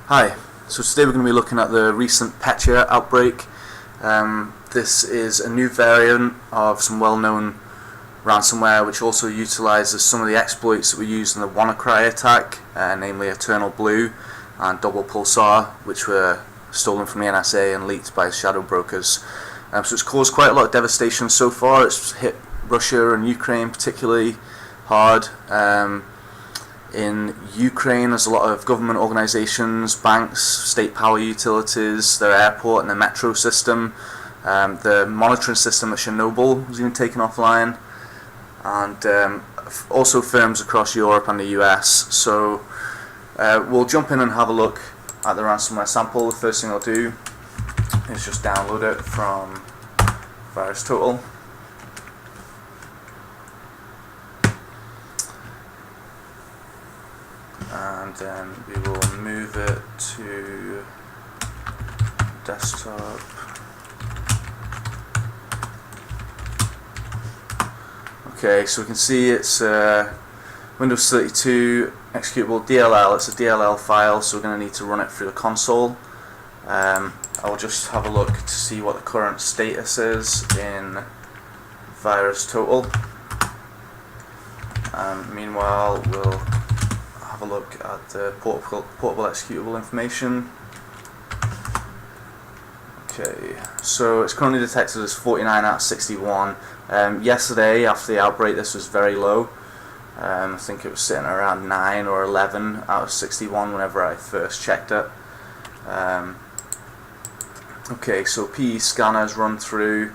Hi, so today we're going to be looking at the recent Petya outbreak. This is a new variant of some well-known ransomware which also utilises some of the exploits that were used in the WannaCry attack, namely EternalBlue and Double Pulsar, which were stolen from the NSA and leaked by shadow brokers. So it's caused quite a lot of devastation so far. It's hit Russia and Ukraine particularly hard. In Ukraine, there's a lot of government organisations, banks, state power utilities, their airport and their metro system. The monitoring system at Chernobyl was even taken offline, and also firms across Europe and the US. So we'll jump in and have a look at the ransomware sample. The first thing I'll do is just download it from VirusTotal. And then we will move it to desktop. Okay, so we can see it's Windows 32 executable DLL. It's a DLL file, so we're going to need to run it through the console. I'll just have a look to see what the current status is in VirusTotal. Meanwhile, we'll have a look at the portable executable information. Okay, so it's currently detected as 49 out of 61. Yesterday, after the outbreak, this was very low. I think it was sitting around 9 or 11 out of 61 whenever I first checked it. Okay, so PE scanners run through.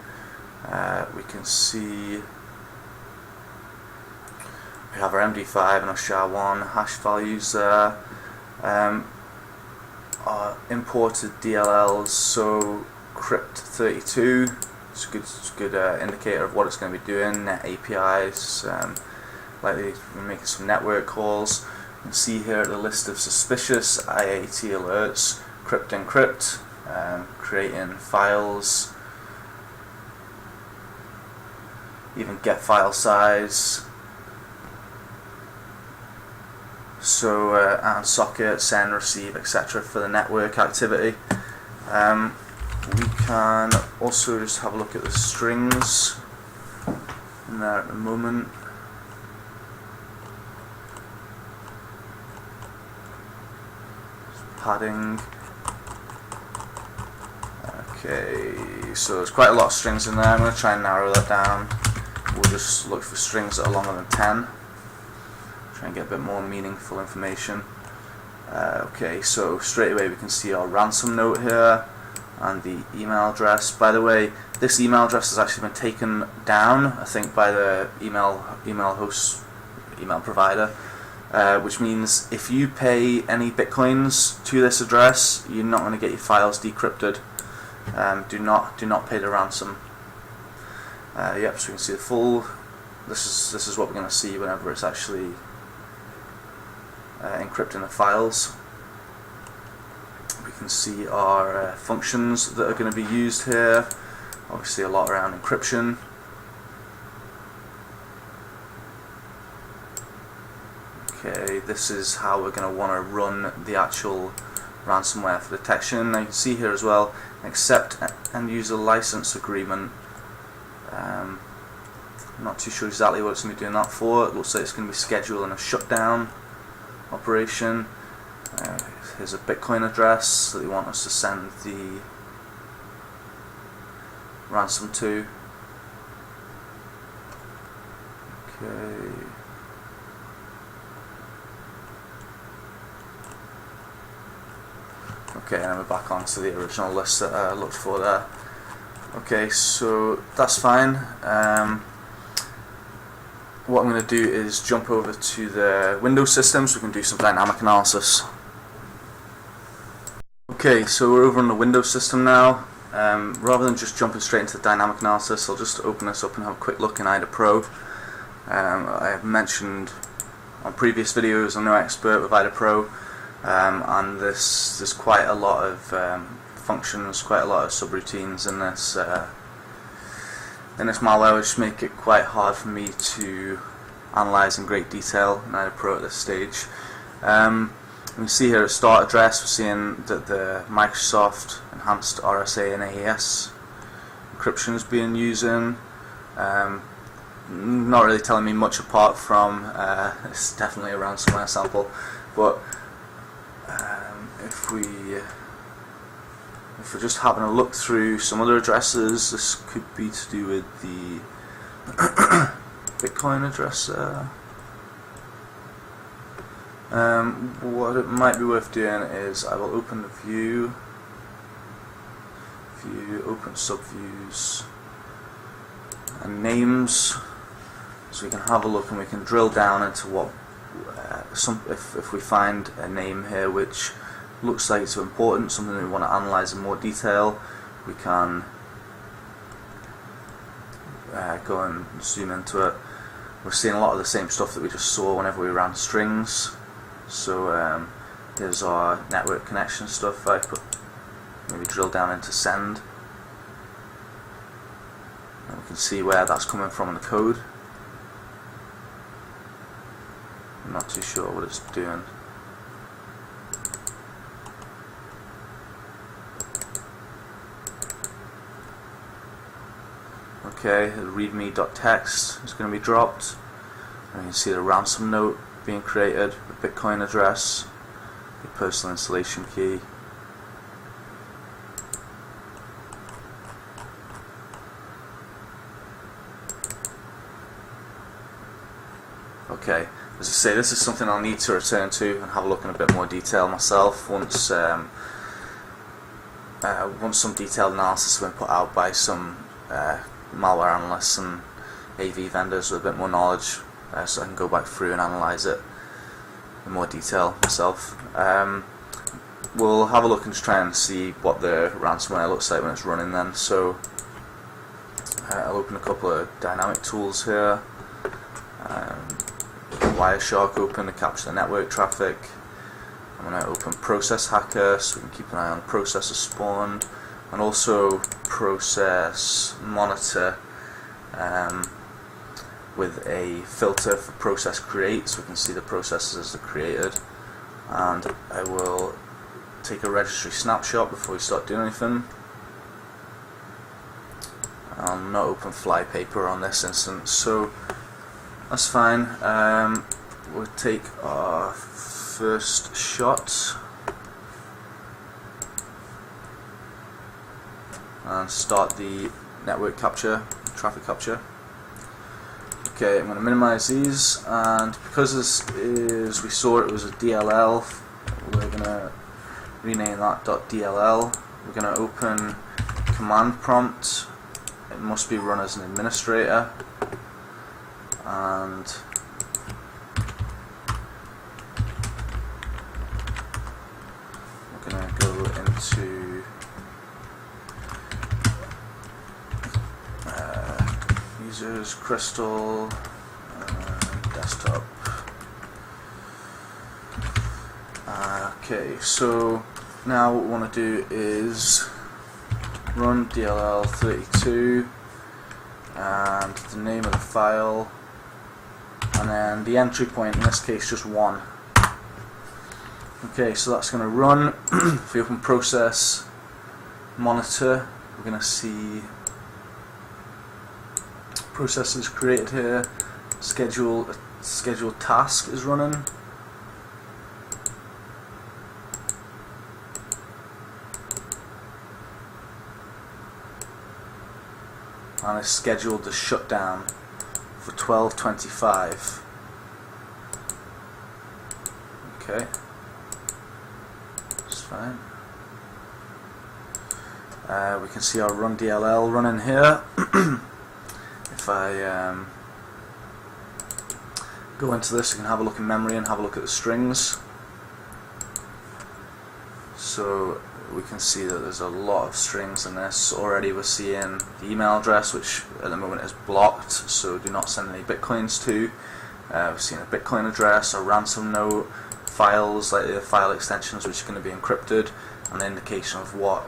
We can see we have our MD5 and our SHA-1 hash values there. Our imported DLLs, so crypt32, it's a good indicator of what it's going to be doing. Net APIs, likely we're making some network calls. You can see here the list of suspicious IAT alerts, crypt encrypt, creating files, even get file size. So and socket, send, receive, etc. for the network activity. We can also just have a look at the strings in there at the moment. Padding. Okay, so there's quite a lot of strings in there. I'm going to try and narrow that down. We'll just look for strings that are longer than 10. Try and get a bit more meaningful information. Okay, so straight away we can see our ransom note here and the email address. By the way, this email address has actually been taken down, I think, by the email provider, which means if you pay any bitcoins to this address, you're not going to get your files decrypted. Do not pay the ransom. Yep, so we can see the full. This is what we're going to see whenever it's actually encrypting the files. We can see our functions that are going to be used here. Obviously a lot around encryption. Okay, this is how we're going to want to run the actual ransomware for detection. Now you can see here as well, accept end user license agreement. I'm not too sure exactly what it's going to be doing that for. It looks like it's going to be scheduling a shutdown operation. Here's a Bitcoin address that they want us to send the ransom to. Okay. Okay, and we're back onto the original list that I looked for there. Okay, so that's fine. What I'm going to do is jump over to the Windows system so we can do some dynamic analysis. Okay, so we're over on the Windows system now. Rather than just jumping straight into dynamic analysis, I'll just open this up and have a quick look in IDA Pro. I have mentioned on previous videos I'm no expert with IDA Pro, and there's quite a lot of functions, quite a lot of subroutines in this malware, which make it quite hard for me to analyze in great detail in IDA Pro at this stage. We see here at start address, we're seeing that the Microsoft enhanced RSA and AES encryption is being used. Not really telling me much apart from it's definitely a ransomware sample, but if we're just having a look through some other addresses, this could be to do with the Bitcoin address there. What it might be worth doing is I will open the view, open subviews and names, so we can have a look and we can drill down into what if we find a name here which looks like it's important, something that we want to analyze in more detail, we can go and zoom into it. We're seeing a lot of the same stuff that we just saw whenever we ran strings. So here's our network connection stuff. I put maybe drill down into send, and we can see where that's coming from in the code. I'm not too sure what it's doing. Okay, the readme.txt is going to be dropped, and you can see the ransom note being created, the Bitcoin address, the personal installation key. Okay, as I say, this is something I'll need to return to and have a look in a bit more detail myself once some detailed analysis has been put out by some malware analysts and AV vendors with a bit more knowledge, so I can go back through and analyse it in more detail myself. We'll have a look and just try and see what the ransomware looks like when it's running then. So I'll open a couple of dynamic tools here. Wireshark open to capture the network traffic. I'm going to open Process Hacker so we can keep an eye on processors spawned, and also Process Monitor with a filter for process create so we can see the processes that are created. And I will take a registry snapshot before we start doing anything. I'll not open flypaper on this instance, so that's fine. We'll take our first shot and start the network capture, traffic capture. Okay, I'm going to minimize these, and because this is, we saw it was a DLL, we're going to rename that .dll. We're going to open command prompt. It must be run as an administrator, and we're going to go into users, crystal, desktop. Okay, so now what we want to do is run DLL32 and the name of the file, and then the entry point, in this case just 1. Okay, so that's going to run. If we open Process Monitor, we're going to see processes created here. Scheduled task is running. And it's scheduled to shut down for 12:25. Okay, that's fine. We can see our run DLL running here. If I go into this, you can have a look in memory and have a look at the strings. So we can see that there's a lot of strings in this. Already we're seeing the email address, which at the moment is blocked, so do not send any bitcoins to. We've seen a Bitcoin address, a ransom note, files like the file extensions which are going to be encrypted, and the indication of what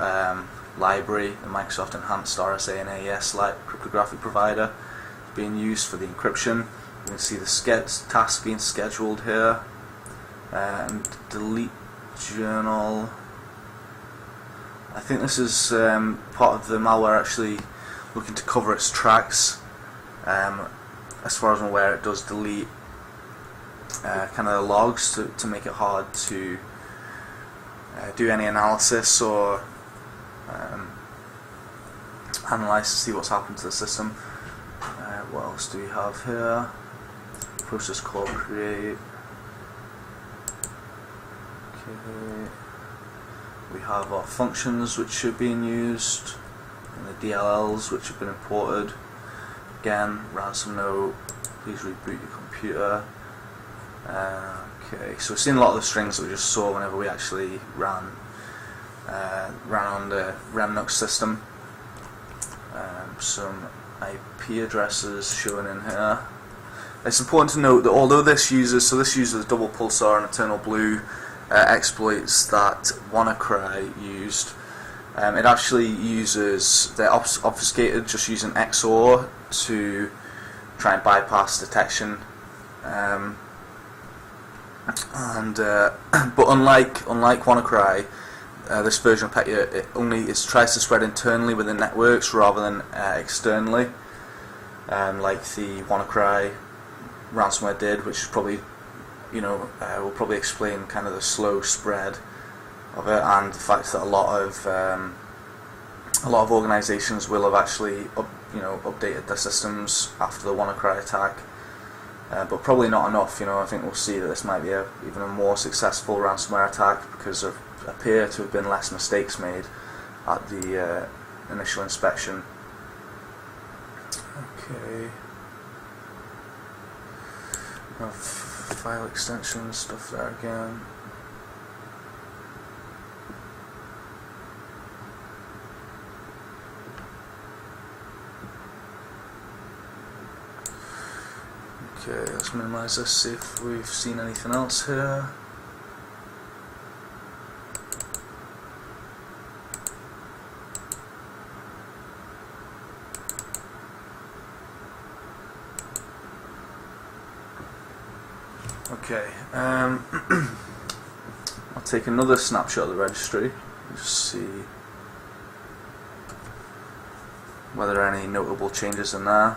library, the Microsoft enhanced RSA and AES cryptographic provider, being used for the encryption. You can see the task being scheduled here, and delete journal. I think this is part of the malware actually looking to cover its tracks. As far as I'm aware, it does delete kind of the logs to make it hard to do any analysis or analyze to see what's happened to the system. What else do we have here? Process call create. Okay. We have our functions which are being used, and the DLLs which have been imported. Again, ransom note, please reboot your computer. Okay, so we're seeing a lot of the strings that we just saw whenever we actually ran on the Remnux system. Some IP addresses shown in here. It's important to note that although this uses double pulsar and EternalBlue exploits that WannaCry used, it actually uses, they're obfuscated just using XOR to try and bypass detection. But unlike WannaCry, this version of Petya, it tries to spread internally within networks rather than externally, like the WannaCry ransomware did, which is probably, will probably explain kind of the slow spread of it, and the fact that a lot of organisations will have actually updated their systems after the WannaCry attack, but probably not enough. I think we'll see that this might be even a more successful ransomware attack because there appear to have been less mistakes made at the initial inspection. Okay. File extension stuff there again. Okay, let's minimize this, see if we've seen anything else here. Okay, I'll take another snapshot of the registry, just see whether there are any notable changes in there.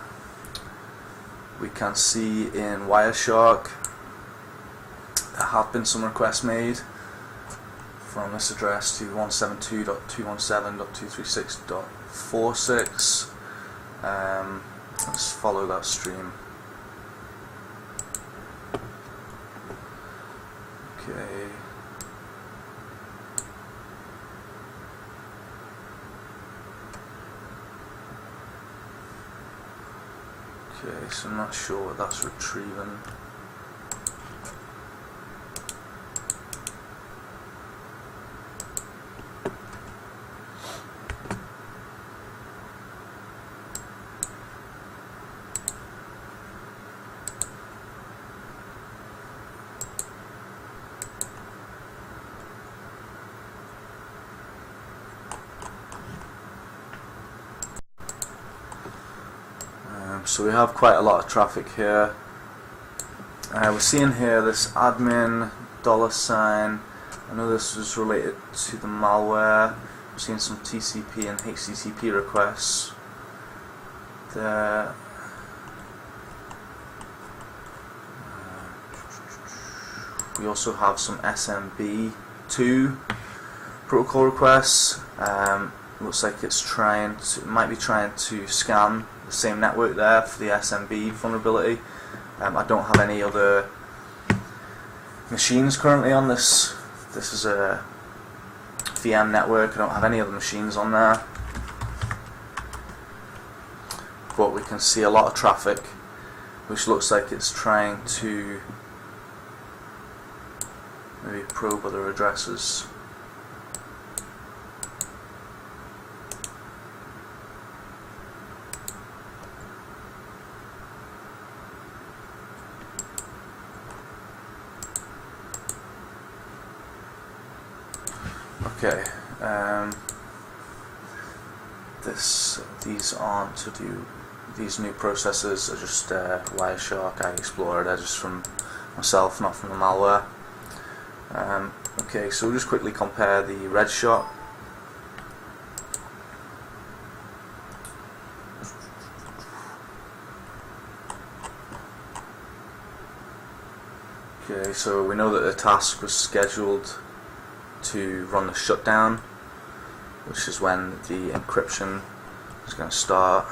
We can see in Wireshark there have been some requests made from this address to 172.217.236.46. Let's follow that stream. Okay. Okay, so I'm not sure what that's retrieving. So we have quite a lot of traffic here. We're seeing here this admin $. I know this was related to the malware. We're seeing some TCP and HTTP requests there. We also have some SMB2 protocol requests. Looks like it might be trying to scan the same network there for the SMB vulnerability. I don't have any other machines currently on this. This is a VM network. I don't have any other machines on there, but we can see a lot of traffic, which looks like it's trying to maybe probe other addresses. Okay, these new processes are just Wireshark, I explored, they're just from myself, not from the malware. Okay, so we'll just quickly compare the red shot. Okay, so we know that the task was scheduled to run the shutdown, which is when the encryption is going to start.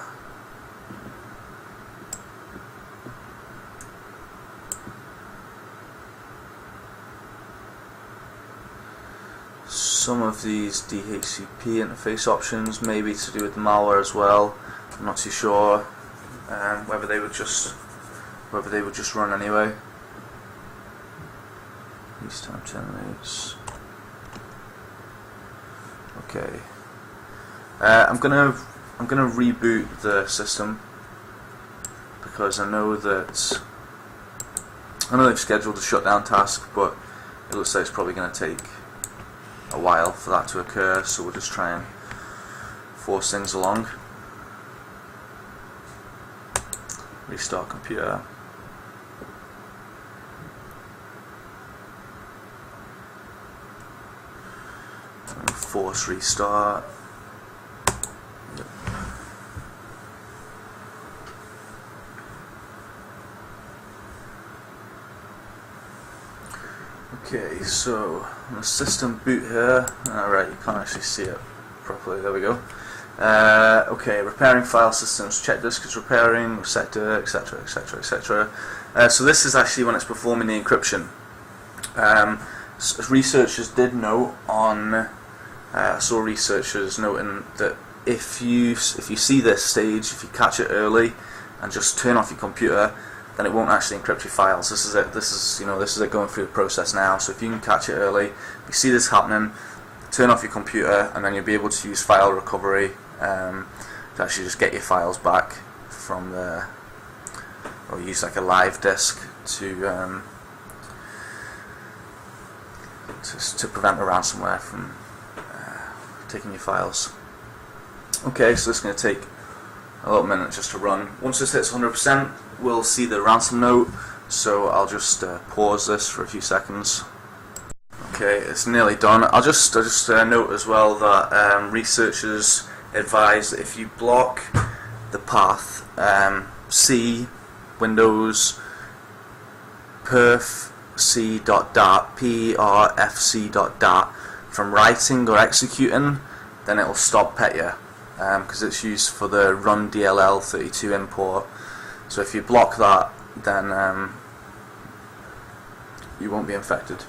Some of these DHCP interface options may be to do with the malware as well. I'm not too sure whether they would just run anyway. These time terminates. Okay. I'm gonna reboot the system because I know they've scheduled a shutdown task, but it looks like it's probably going to take a while for that to occur, so we'll just try and force things along. Restart computer. And force restart. Yep. Okay, so on the system boot here, alright, you can't actually see it properly, there we go. Okay, repairing file systems, check disk is repairing, sector, etc, etc, etc. So this is actually when it's performing the encryption. Researchers did note on, I saw researchers noting that if you see this stage, if you catch it early and just turn off your computer, then it won't actually encrypt your files. This is it. This is it going through the process now. So if you can catch it early, if you see this happening, turn off your computer, and then you'll be able to use file recovery to actually just get your files back from the, or use like a live disk to prevent the ransomware from taking your files. Okay, so this is going to take a little minute just to run. Once this hits 100%, we'll see the ransom note, so I'll just pause this for a few seconds. Okay, it's nearly done. I'll just note as well that researchers advise that if you block the path C Windows perfc.dat PRFC.dat from writing or executing, then it will stop Petya, because it's used for the run DLL 32 import. So if you block that, then you won't be infected.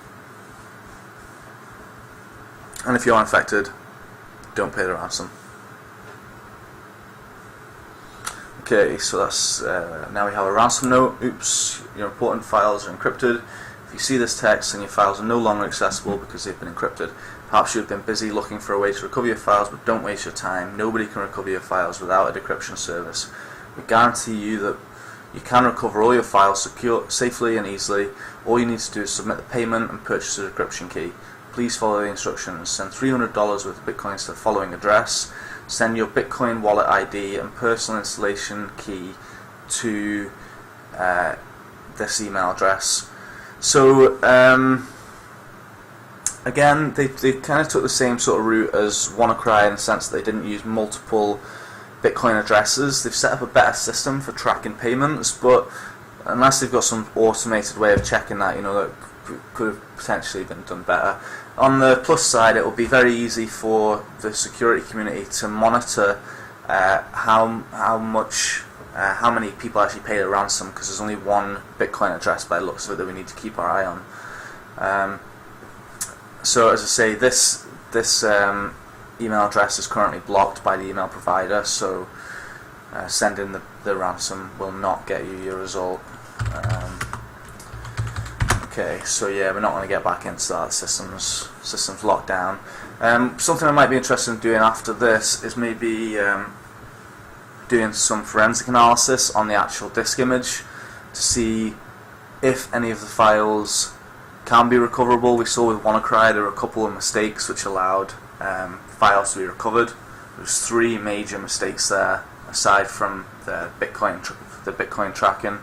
And if you are infected, don't pay the ransom. Okay, so that's now we have a ransom note. Oops, your important files are encrypted. If you see this text, then your files are no longer accessible because they've been encrypted. Perhaps you've been busy looking for a way to recover your files, but don't waste your time. Nobody can recover your files without a decryption service. We guarantee you that you can recover all your files safely and easily. All you need to do is submit the payment and purchase a decryption key. Please follow the instructions. Send $300 worth of bitcoins to the following address. Send your Bitcoin wallet ID and personal installation key to this email address. So again, they kind of took the same sort of route as WannaCry in the sense that they didn't use multiple Bitcoin addresses. They've set up a better system for tracking payments, but unless they've got some automated way of checking that, that could have potentially been done better. On the plus side, it will be very easy for the security community to monitor how many people actually pay the ransom, because there's only one Bitcoin address by the looks of it that we need to keep our eye on. So as I say, this email address is currently blocked by the email provider, so sending the ransom will not get you your result. Okay, so yeah, we're not going to get back into that. System's locked down. Something I might be interested in doing after this is maybe doing some forensic analysis on the actual disk image to see if any of the files can be recoverable. We saw with WannaCry there were a couple of mistakes which allowed files to be recovered. There's 3 major mistakes there, aside from the Bitcoin tracking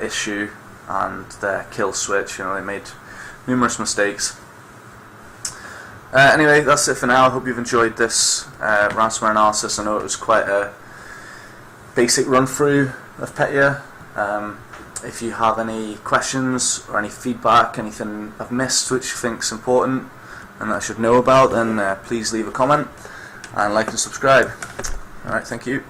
issue and the kill switch. They made numerous mistakes. Anyway, that's it for now. I hope you've enjoyed this ransomware analysis. I know it was quite a basic run through of Petya. If you have any questions or any feedback, anything I've missed which you think is important and that I should know about, then please leave a comment and like and subscribe. Alright, thank you.